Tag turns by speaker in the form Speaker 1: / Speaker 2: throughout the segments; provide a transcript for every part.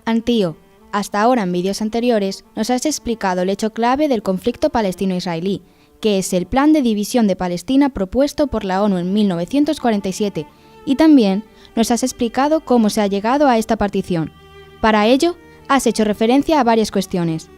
Speaker 1: Antío, hasta ahora en vídeos anteriores nos has explicado el hecho clave del conflicto palestino-israelí, que es el plan de división de Palestina propuesto por la ONU en 1947, y también nos has explicado cómo se ha llegado a esta partición. Para ello, has hecho referencia a varias cuestiones.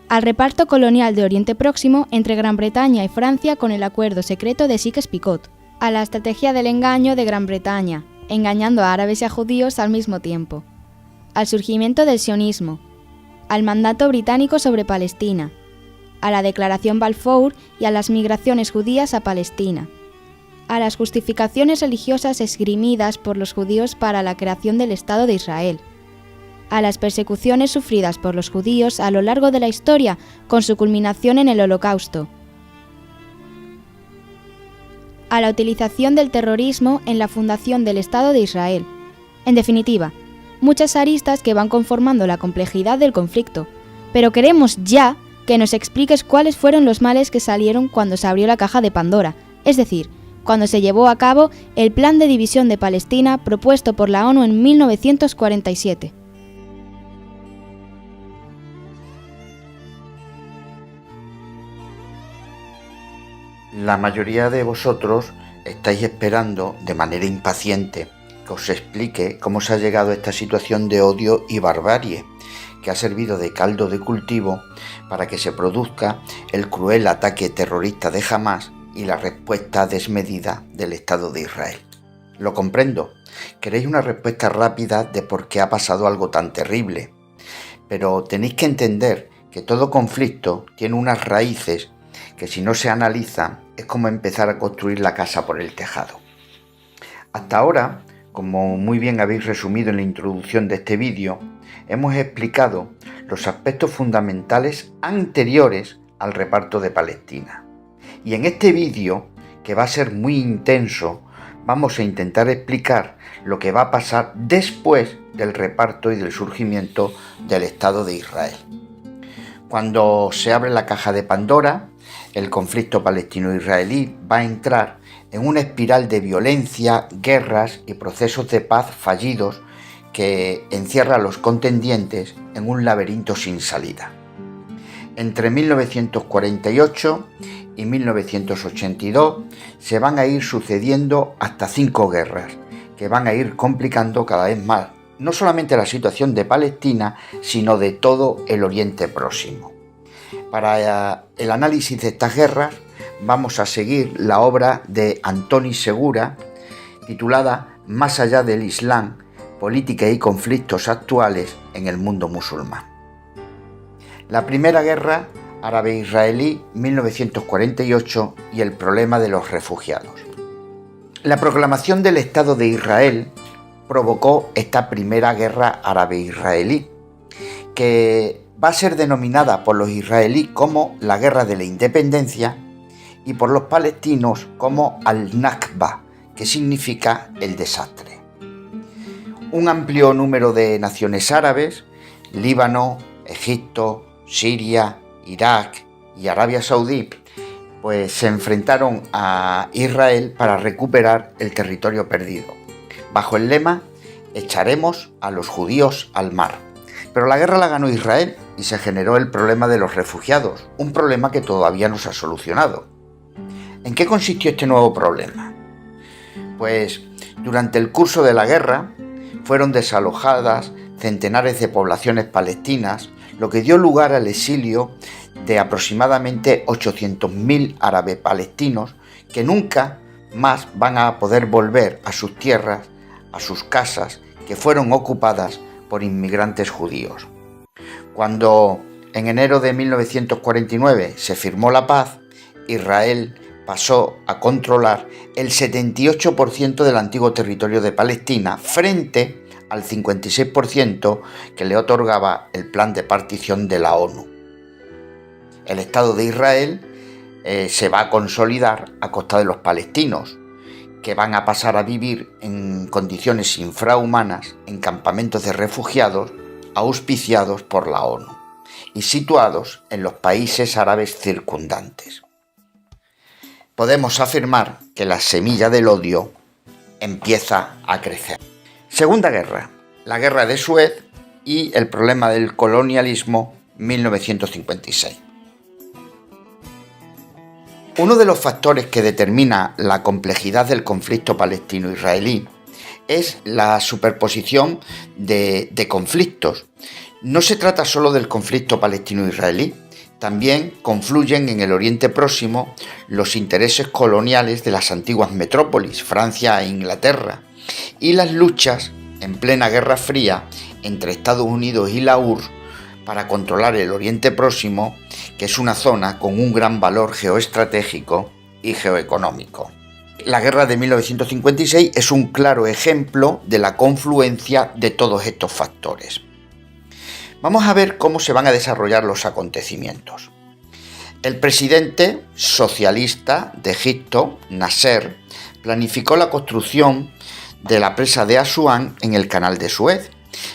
Speaker 1: Al reparto colonial de Oriente Próximo entre Gran Bretaña y Francia con el acuerdo secreto de Sykes-Picot, a la estrategia del engaño de Gran Bretaña, engañando a árabes y a judíos al mismo tiempo, al surgimiento del sionismo, al mandato británico sobre Palestina, a la Declaración Balfour y a las migraciones judías a Palestina, a las justificaciones religiosas esgrimidas por los judíos para la creación del Estado de Israel, a las persecuciones sufridas por los judíos a lo largo de la historia, con su culminación en el Holocausto, a la utilización del terrorismo en la fundación del Estado de Israel. En definitiva, muchas aristas que van conformando la complejidad del conflicto, pero queremos ya que nos expliques cuáles fueron los males que salieron cuando se abrió la caja de Pandora, es decir, cuando se llevó a cabo el plan de división de Palestina propuesto por la ONU en 1947.
Speaker 2: La mayoría de vosotros estáis esperando de manera impaciente que os explique cómo se ha llegado a esta situación de odio y barbarie, que ha servido de caldo de cultivo para que se produzca el cruel ataque terrorista de Hamás y la respuesta desmedida del Estado de Israel. Lo comprendo, queréis una respuesta rápida de por qué ha pasado algo tan terrible, pero tenéis que entender que todo conflicto tiene unas raíces que si no se analizan es como empezar a construir la casa por el tejado. Hasta ahora, como muy bien habéis resumido en la introducción de este vídeo, hemos explicado los aspectos fundamentales anteriores al reparto de Palestina. Y en este vídeo, que va a ser muy intenso, vamos a intentar explicar lo que va a pasar después del reparto y del surgimiento del Estado de Israel. Cuando se abre la caja de Pandora, el conflicto palestino-israelí va a entrar en una espiral de violencia, guerras y procesos de paz fallidos que encierra a los contendientes en un laberinto sin salida. Entre 1948 y 1982 se van a ir sucediendo hasta 5 guerras que van a ir complicando cada vez más no solamente la situación de Palestina, sino de todo el Oriente Próximo. Para el análisis de estas guerras vamos a seguir la obra de Antoni Segura titulada Más allá del Islam, política y conflictos actuales en el mundo musulmán. La primera guerra árabe-israelí 1948 y el problema de los refugiados. La proclamación del Estado de Israel provocó esta primera guerra árabe-israelí, que va a ser denominada por los israelíes como la Guerra de la Independencia y por los palestinos como al-Nakba, que significa el desastre. Un amplio número de naciones árabes, Líbano, Egipto, Siria, Irak y Arabia Saudí, pues se enfrentaron a Israel para recuperar el territorio perdido, bajo el lema «Echaremos a los judíos al mar». Pero la guerra la ganó Israel y se generó el problema de los refugiados, un problema que todavía no se ha solucionado. ¿En qué consistió este nuevo problema? Pues durante el curso de la guerra fueron desalojadas centenares de poblaciones palestinas, lo que dio lugar al exilio de aproximadamente 800.000 árabes palestinos que nunca más van a poder volver a sus tierras, a sus casas, que fueron ocupadas por inmigrantes judíos. Cuando en enero de 1949 se firmó la paz, Israel pasó a controlar el 78% del antiguo territorio de Palestina frente al 56% que le otorgaba el plan de partición de la ONU. El Estado de Israel se va a consolidar a costa de los palestinos, que van a pasar a vivir en condiciones infrahumanas en campamentos de refugiados auspiciados por la ONU y situados en los países árabes circundantes. Podemos afirmar que la semilla del odio empieza a crecer. Segunda guerra, la guerra de Suez y el problema del colonialismo, 1956. Uno de los factores que determina la complejidad del conflicto palestino-israelí es la superposición de conflictos. No se trata solo del conflicto palestino-israelí, también confluyen en el Oriente Próximo los intereses coloniales de las antiguas metrópolis, Francia e Inglaterra, y las luchas en plena Guerra Fría entre Estados Unidos y la URSS para controlar el Oriente Próximo, que es una zona con un gran valor geoestratégico y geoeconómico. La guerra de 1956 es un claro ejemplo de la confluencia de todos estos factores. Vamos a ver cómo se van a desarrollar los acontecimientos. El presidente socialista de Egipto, Nasser, planificó la construcción de la presa de Asuán en el canal de Suez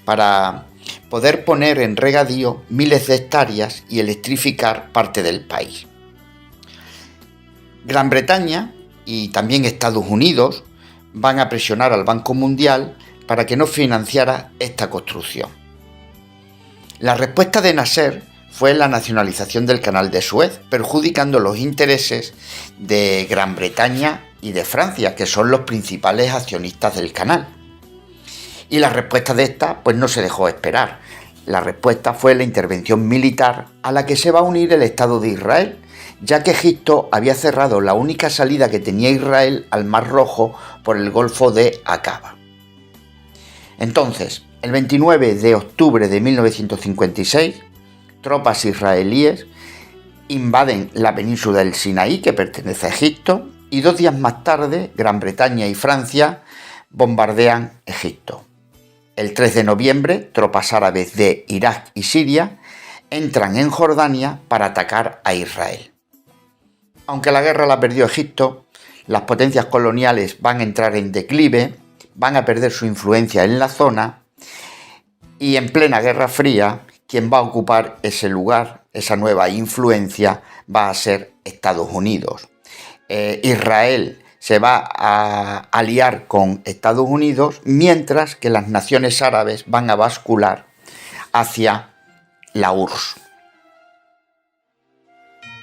Speaker 2: para poder poner en regadío miles de hectáreas y electrificar parte del país. Gran Bretaña y también Estados Unidos van a presionar al Banco Mundial para que no financiara esta construcción. La respuesta de Nasser fue la nacionalización del canal de Suez, perjudicando los intereses de Gran Bretaña y de Francia, que son los principales accionistas del canal. Y la respuesta de esta pues no se dejó esperar. La respuesta fue la intervención militar a la que se va a unir el Estado de Israel, ya que Egipto había cerrado la única salida que tenía Israel al Mar Rojo por el Golfo de Aqaba. Entonces, el 29 de octubre de 1956, tropas israelíes invaden la península del Sinaí, que pertenece a Egipto, y 2 días más tarde, Gran Bretaña y Francia bombardean Egipto. El 3 de noviembre, tropas árabes de Irak y Siria entran en Jordania para atacar a Israel. Aunque la guerra la perdió Egipto, las potencias coloniales van a entrar en declive, van a perder su influencia en la zona y en plena Guerra Fría, quien va a ocupar ese lugar, esa nueva influencia, va a ser Estados Unidos. Israel se va a aliar con Estados Unidos, mientras que las naciones árabes van a bascular hacia la URSS.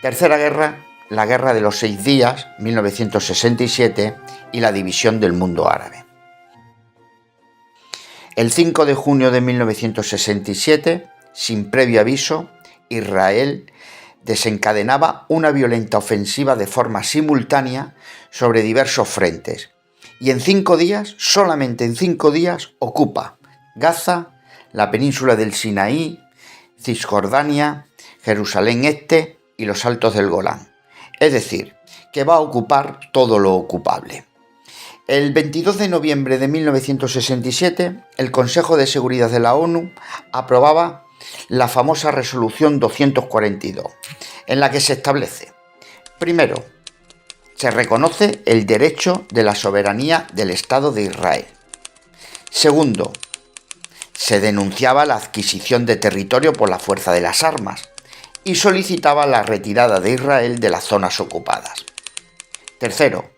Speaker 2: Tercera guerra, la Guerra de los 6 Días, 1967, y la división del mundo árabe. El 5 de junio de 1967, sin previo aviso, Israel desencadenaba una violenta ofensiva de forma simultánea sobre diversos frentes y en 5 días, solamente en 5 días, ocupa Gaza, la península del Sinaí, Cisjordania, Jerusalén Este y los Altos del Golán. Es decir, que va a ocupar todo lo ocupable. El 22 de noviembre de 1967, el Consejo de Seguridad de la ONU aprobaba la famosa Resolución 242, en la que se establece: primero, se reconoce el derecho de la soberanía del Estado de Israel. Segundo, se denunciaba la adquisición de territorio por la fuerza de las armas y solicitaba la retirada de Israel de las zonas ocupadas. Tercero,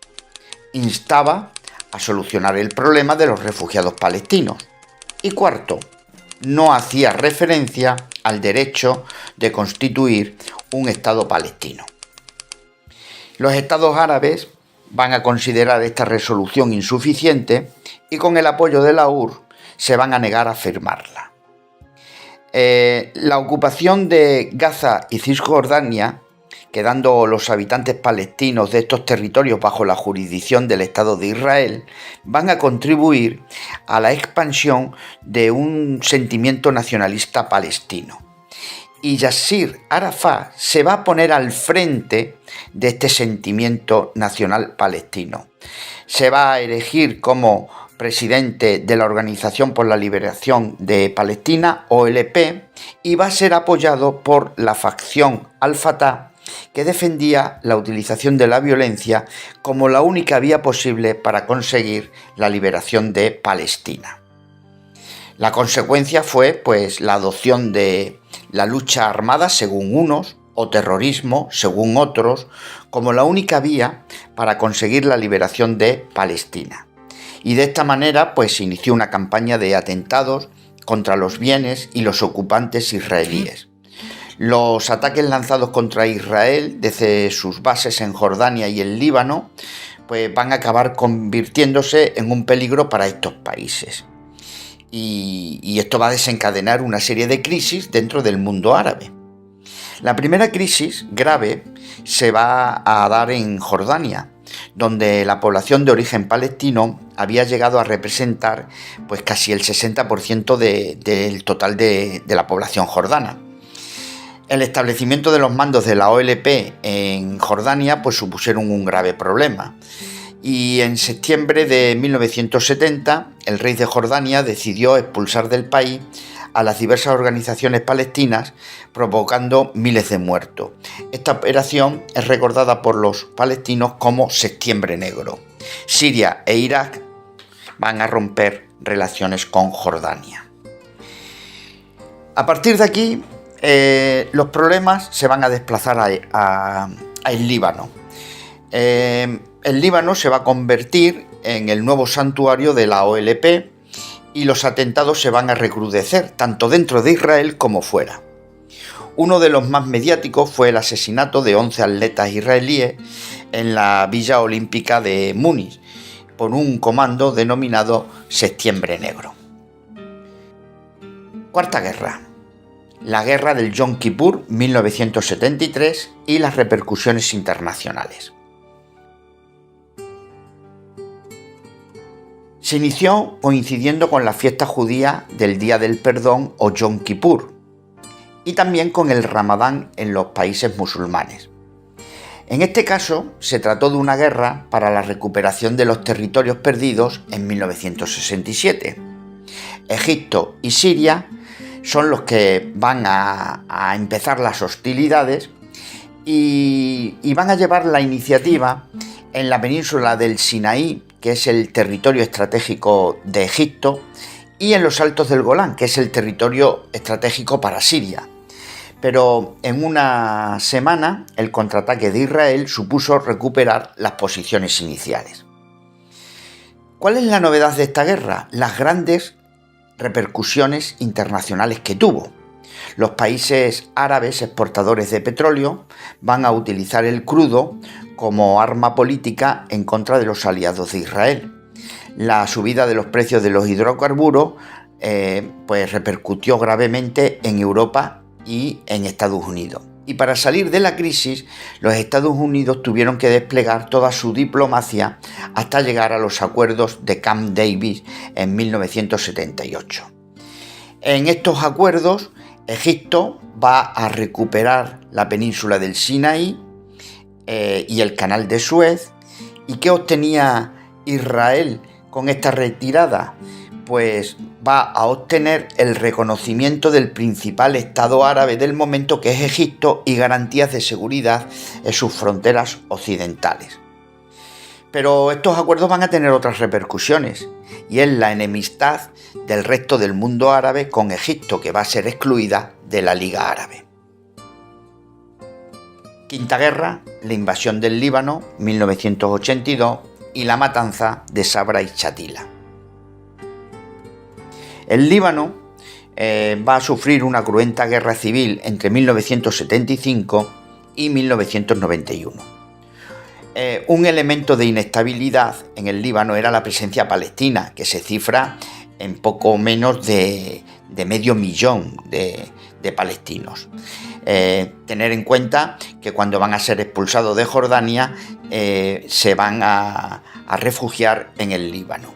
Speaker 2: instaba a solucionar el problema de los refugiados palestinos. Y cuarto, no hacía referencia al derecho de constituir un Estado palestino. Los estados árabes van a considerar esta resolución insuficiente y con el apoyo de la URSS se van a negar a firmarla. La ocupación de Gaza y Cisjordania, quedando los habitantes palestinos de estos territorios bajo la jurisdicción del Estado de Israel, van a contribuir a la expansión de un sentimiento nacionalista palestino. Y Yasser Arafat se va a poner al frente de este sentimiento nacional palestino. Se va a elegir como presidente de la Organización por la Liberación de Palestina, OLP, y va a ser apoyado por la facción Al-Fatah, que defendía la utilización de la violencia como la única vía posible para conseguir la liberación de Palestina. La consecuencia fue, pues, la adopción de la lucha armada, según unos, o terrorismo, según otros, como la única vía para conseguir la liberación de Palestina. Y de esta manera, pues, se inició una campaña de atentados contra los bienes y los ocupantes israelíes. Los ataques lanzados contra Israel desde sus bases en Jordania y el Líbano pues van a acabar convirtiéndose en un peligro para estos países. Y esto va a desencadenar una serie de crisis dentro del mundo árabe. La primera crisis grave se va a dar en Jordania, donde la población de origen palestino había llegado a representar pues casi el 60% del total de la población jordana. El establecimiento de los mandos de la OLP en Jordania pues supusieron un grave problema. Y en septiembre de 1970, el rey de Jordania decidió expulsar del país a las diversas organizaciones palestinas, provocando miles de muertos. Esta operación es recordada por los palestinos como Septiembre Negro. Siria e Irak van a romper relaciones con Jordania. A partir de aquí, los problemas se van a desplazar al Líbano. El Líbano se va a convertir en el nuevo santuario de la OLP y los atentados se van a recrudecer, tanto dentro de Israel como fuera. Uno de los más mediáticos fue el asesinato de 11 atletas israelíes en la Villa Olímpica de Múnich por un comando denominado Septiembre Negro. Cuarta guerra. La guerra del Yom Kippur 1973 y las repercusiones internacionales. Se inició coincidiendo con la fiesta judía del Día del Perdón o Yom Kippur y también con el Ramadán en los países musulmanes. En este caso se trató de una guerra para la recuperación de los territorios perdidos en 1967. Egipto y Siria son los que van a empezar las hostilidades y van a llevar la iniciativa en la península del Sinaí, que es el territorio estratégico de Egipto, y en los Altos del Golán, que es el territorio estratégico para Siria. Pero en una semana el contraataque de Israel supuso recuperar las posiciones iniciales. ¿Cuál es la novedad de esta guerra? Las grandes repercusiones internacionales que tuvo. Los países árabes exportadores de petróleo van a utilizar el crudo como arma política en contra de los aliados de Israel. La subida de los precios de los hidrocarburos pues repercutió gravemente en Europa y en Estados Unidos. Y para salir de la crisis, los Estados Unidos tuvieron que desplegar toda su diplomacia hasta llegar a los acuerdos de Camp David en 1978. En estos acuerdos, Egipto va a recuperar la península del Sinaí y el canal de Suez. ¿Y qué obtenía Israel con esta retirada? Pues va a obtener el reconocimiento del principal estado árabe del momento, que es Egipto, y garantías de seguridad en sus fronteras occidentales. Pero estos acuerdos van a tener otras repercusiones, y es la enemistad del resto del mundo árabe con Egipto, que va a ser excluida de la Liga Árabe. Quinta guerra, la invasión del Líbano, 1982, y la matanza de Sabra y Shatila. El Líbano va a sufrir una cruenta guerra civil entre 1975 y 1991. Un elemento de inestabilidad en el Líbano era la presencia palestina, que se cifra en poco menos de 500.000 de palestinos. Tener en cuenta que cuando van a ser expulsados de Jordania se van a refugiar en el Líbano.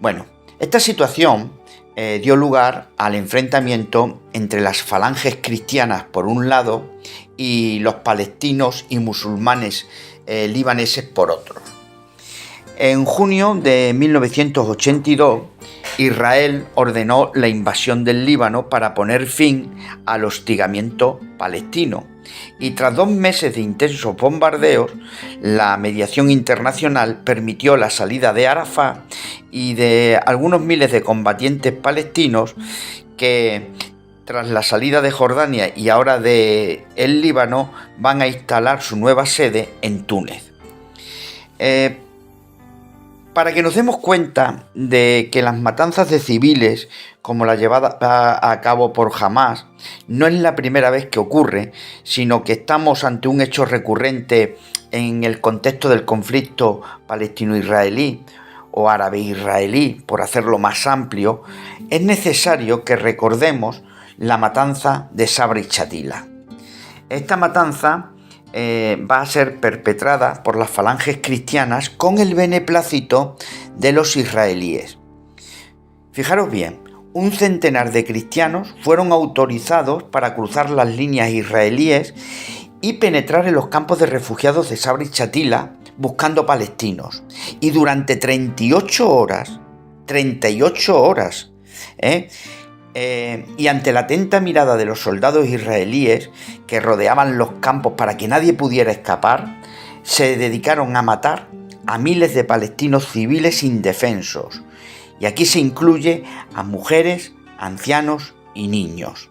Speaker 2: Bueno, esta situación dio lugar al enfrentamiento entre las falanges cristianas por un lado y los palestinos y musulmanes libaneses por otro. En junio de 1982, Israel ordenó la invasión del Líbano para poner fin al hostigamiento palestino. Y tras 2 meses de intensos bombardeos, la mediación internacional permitió la salida de Arafat y de algunos miles de combatientes palestinos que, tras la salida de Jordania y ahora de el Líbano, van a instalar su nueva sede en Túnez. Para que nos demos cuenta de que las matanzas de civiles, como la llevada a cabo por Hamás, no es la primera vez que ocurre, sino que estamos ante un hecho recurrente en el contexto del conflicto palestino-israelí o árabe-israelí, por hacerlo más amplio, es necesario que recordemos la matanza de Sabra y Shatila. Esta matanza va a ser perpetrada por las falanges cristianas con el beneplácito de los israelíes. Fijaros bien, un centenar de cristianos fueron autorizados para cruzar las líneas israelíes y penetrar en los campos de refugiados de Sabra y Shatila buscando palestinos. Y durante 38 horas, y ante la atenta mirada de los soldados israelíes que rodeaban los campos para que nadie pudiera escapar, se dedicaron a matar a miles de palestinos civiles indefensos. Y aquí se incluye a mujeres, ancianos y niños.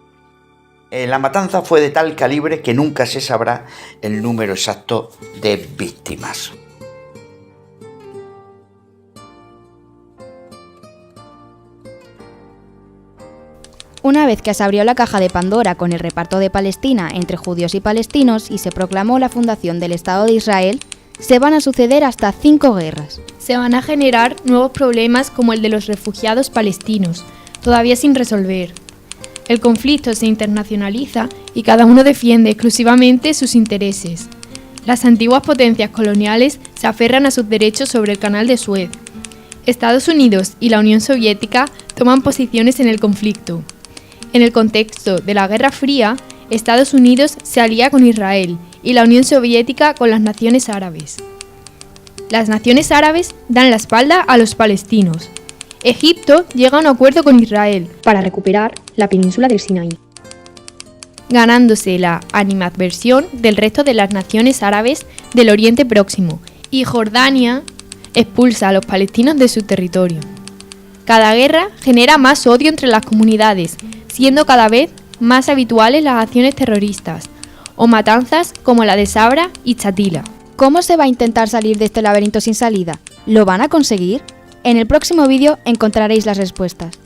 Speaker 2: La matanza fue de tal calibre que nunca se sabrá el número exacto de víctimas.
Speaker 1: Una vez que se abrió la caja de Pandora con el reparto de Palestina entre judíos y palestinos y se proclamó la fundación del Estado de Israel, se van a suceder hasta 5 guerras.
Speaker 3: Se van a generar nuevos problemas como el de los refugiados palestinos, todavía sin resolver. El conflicto se internacionaliza y cada uno defiende exclusivamente sus intereses. Las antiguas potencias coloniales se aferran a sus derechos sobre el Canal de Suez. Estados Unidos y la Unión Soviética toman posiciones en el conflicto. En el contexto de la Guerra Fría, Estados Unidos se alía con Israel y la Unión Soviética con las naciones árabes. Las naciones árabes dan la espalda a los palestinos. Egipto llega a un acuerdo con Israel
Speaker 4: para recuperar la península del Sinaí,
Speaker 3: ganándose la animadversión del resto de las naciones árabes del Oriente Próximo, y Jordania expulsa a los palestinos de su territorio. Cada guerra genera más odio entre las comunidades, siendo cada vez más habituales las acciones terroristas o matanzas como la de Sabra y Shatila.
Speaker 1: ¿Cómo se va a intentar salir de este laberinto sin salida? ¿Lo van a conseguir? En el próximo vídeo encontraréis las respuestas.